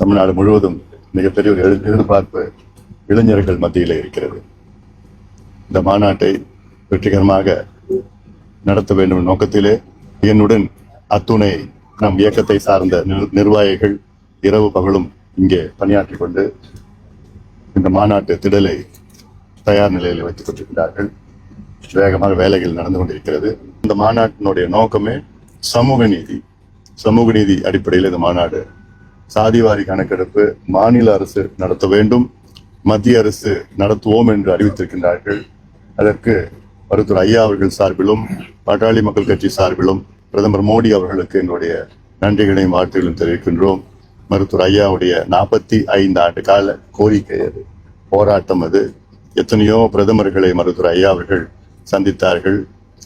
தமிழ்நாடு முழுவதும் மிகப்பெரிய ஒரு எதிர்பார்ப்பு இளைஞர்கள் மத்தியில் இருக்கிறது. இந்த மாநாட்டை வெற்றிகரமாக நடத்த வேண்டும் நோக்கத்திலே என்னுடன் அத்துணை நம் இயக்கத்தை சார்ந்த நிர்வாகிகள் இரவு பகலும் இங்கே பணியாற்றிக் கொண்டு இந்த மாநாட்டு திடலை தயார் நிலையில் வைத்துக் கொண்டிருக்கிறார்கள். வேகமாக வேலைகள் நடந்து கொண்டிருக்கிறது. இந்த மாநாட்டினுடைய நோக்கமே சமூக நீதி அடிப்படையில் இந்த மாநாடு. சாதிவாரி கணக்கெடுப்பு மாநில அரசு நடத்த வேண்டும், மத்திய அரசு நடத்துவோம் என்று அறிவித்திருக்கின்றார்கள். அதற்கு மருத்துவர் ஐயா அவர்கள் சார்பிலும் பாட்டாளி மக்கள் கட்சி சார்பிலும் பிரதமர் மோடி அவர்களுக்கு என்னுடைய நன்றிகளையும் வாழ்த்துகளும் தெரிவிக்கின்றோம். மருத்துவர் ஐயாவுடைய 45 ஆண்டு கால கோரிக்கை அது, போராட்டம் அது. எத்தனையோ பிரதமர்களை மருத்துவர் ஐயா அவர்கள் சந்தித்தார்கள்.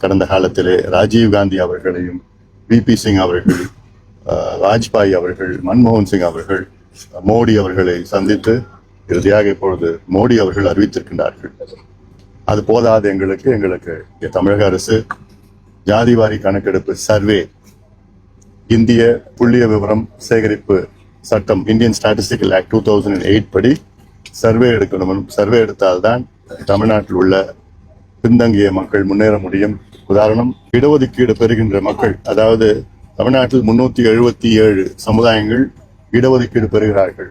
கடந்த காலத்திலே ராஜீவ் காந்தி அவர்களையும், VP சிங் அவர்கள், வாஜ்பாய் அவர்கள், மன்மோகன் சிங் அவர்கள், மோடி அவர்களை சந்தித்து இறுதியாக இப்பொழுது மோடி அவர்கள் அறிவித்திருக்கின்றார்கள். அது போதாது எங்களுக்கு தமிழக அரசு ஜாதிவாரி கணக்கெடுப்பு சர்வே, இந்திய புள்ளிய விவரம் சேகரிப்பு சட்டம், இந்தியன் ஸ்டாட்டிஸ்டிக்கல் ஆக்ட் 2008 படி சர்வே எடுக்கணும். சர்வே எடுத்தால்தான் தமிழ்நாட்டில் உள்ள பின்தங்கிய மக்கள் முன்னேற முடியும். உதாரணம், இடஒதுக்கீடு பெறுகின்ற மக்கள், அதாவது தமிழ்நாட்டில் 377 சமுதாயங்கள் இடஒதுக்கீடு பெறுகிறார்கள்.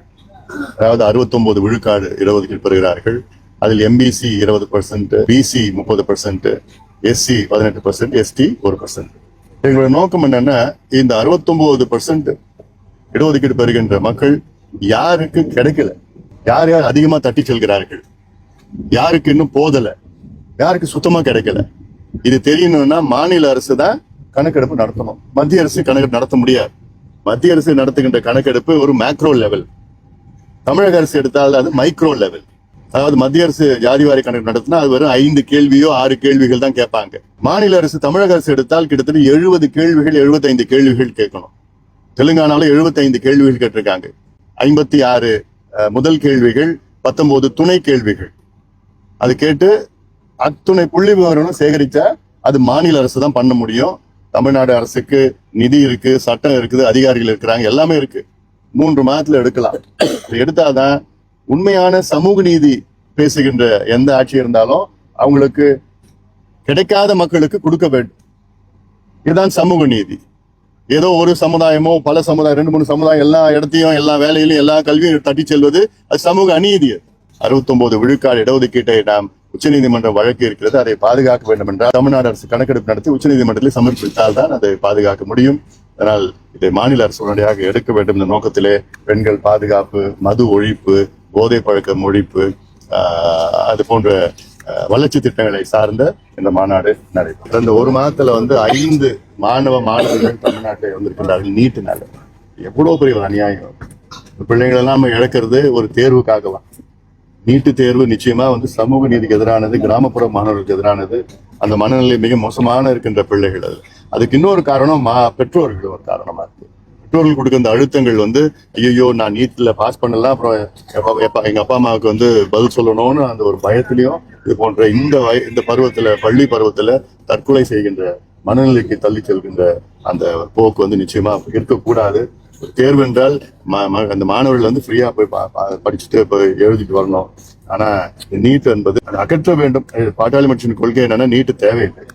அதாவது 69 விழுக்காடு இடஒதுக்கீடு பெறுகிறார்கள். அதில் MBC 20%, BC 30%, SC 18%, ST 1%. எங்களுடைய நோக்கம் என்னன்னா, இந்த 69% இடஒதுக்கீடு பெறுகின்ற மக்கள் யாருக்கு கிடைக்கல, யார் அதிகமா தட்டி செல்கிறார்கள், யாருக்கு இன்னும் போதல, யாருக்கு சுத்தமா கிடைக்கல, இது தெரியணும்னா மாநில அரசு தான் கணக்கெடுப்பு நடத்தணும். மத்திய அரசு கணக்கெடுப்பு நடத்த முடியாது. மத்திய அரசு நடத்துகின்ற கணக்கெடுப்பு ஒரு மேக்ரோ லெவல். தமிழக அரசு எடுத்தால் அது மைக்ரோ லெவல். அதாவது மத்திய அரசு ஜாதிவாரி கணக்கு நடத்தினா அது வெறும் 5 கேள்வியோ 6 கேள்விகள் தான் கேட்பாங்க. மாநில அரசு, தமிழக அரசு எடுத்தால் கிட்டத்தட்ட 70 கேள்விகள் 75 கேள்விகள் கேட்கணும். தெலுங்கானால 75 கேள்விகள் கேட்டிருக்காங்க. 56 முதல் கேள்விகள், 19 துணை கேள்விகள். அது கேட்டு அத்துணை புள்ளி விவரம் சேகரிச்சா அது மாநில அரசு தான் பண்ண முடியும். தமிழ்நாடு அரசுக்கு நிதி இருக்கு, சட்டம் இருக்குது, அதிகாரிகள் இருக்கிறாங்க, எல்லாமே இருக்கு. 3 மாதத்துல எடுக்கலாம். எடுத்தாதான் உண்மையான சமூக நீதி பேசுகின்ற எந்த ஆட்சி இருந்தாலும் அவங்களுக்கு கிடைக்காத மக்களுக்கு கொடுக்க வேண்டும். இதுதான் சமூக நீதி. ஏதோ ஒரு சமுதாயமோ பல சமுதாயம், 2-3 சமுதாயம் எல்லா இடத்தையும், எல்லா வேலையிலும், எல்லா கல்வியும் தட்டி செல்வது அது சமூக அநீதி. 69 விழுக்காடு இடஒதுக்கீட்டை நாம் உச்சநீதிமன்றம் வழக்கு இருக்கிறது, அதை பாதுகாக்க வேண்டும் என்றால் தமிழ்நாடு அரசு கணக்கெடுப்பு நடத்தி உச்சநீதிமன்றத்தில் சமர்ப்பித்தால் தான் அதை பாதுகாக்க முடியும். அதனால் இதை மாநில அரசு உடனடியாக எடுக்க வேண்டும் என்ற நோக்கத்திலே பெண்கள் பாதுகாப்பு, மது ஒழிப்பு, போதை பழக்கம் ஒழிப்பு, அது போன்ற வளர்ச்சி திட்டங்களை சார்ந்த இந்த மாநாடு நடைபெறும். கடந்த 1 மாதத்துல 5 மாணவர்கள் தமிழ்நாட்டை வந்திருக்கிறார்கள். நீட்டுனால எவ்வளவு பெரிய ஒரு அநியாயம். பிள்ளைகள் எல்லாம் நம்ம இழக்கிறது ஒரு தேர்வுக்காகவா? நீட்டு தேர்வு நிச்சயமா சமூக நீதிக்கு எதிரானது, கிராமப்புற மாணவர்களுக்கு எதிரானது. அந்த மனநிலை மிக மோசமான இருக்கின்ற பிள்ளைகள். அதுக்கு இன்னொரு காரணம் பெற்றோர்கள் ஒரு காரணமா இருக்கு. பெற்றோர்கள் கொடுக்க இந்த அழுத்தங்கள் ஐயோ நான் நீட்ல பாஸ் பண்ணலாம், அப்புறம் எங்க அப்பா அம்மாவுக்கு பதில் சொல்லணும்னு அந்த ஒரு பயத்திலையும் இது போன்ற இந்த பருவத்துல, பள்ளி பருவத்துல தற்கொலை செய்கின்ற மனநிலைக்கு தள்ளி செல்கின்ற அந்த போக்கு நிச்சயமா இருக்கக்கூடாது. தேர்வு என்றால் அந்த மாணவர்கள் ஃப்ரீயா போய் படிச்சுட்டு போய் எழுதிட்டு வரணும். ஆனா நீட் என்பது அகற்ற வேண்டும். பாட்டாளி மக்களின் கொள்கை என்னன்னா நீட்டு தேவையில்லை.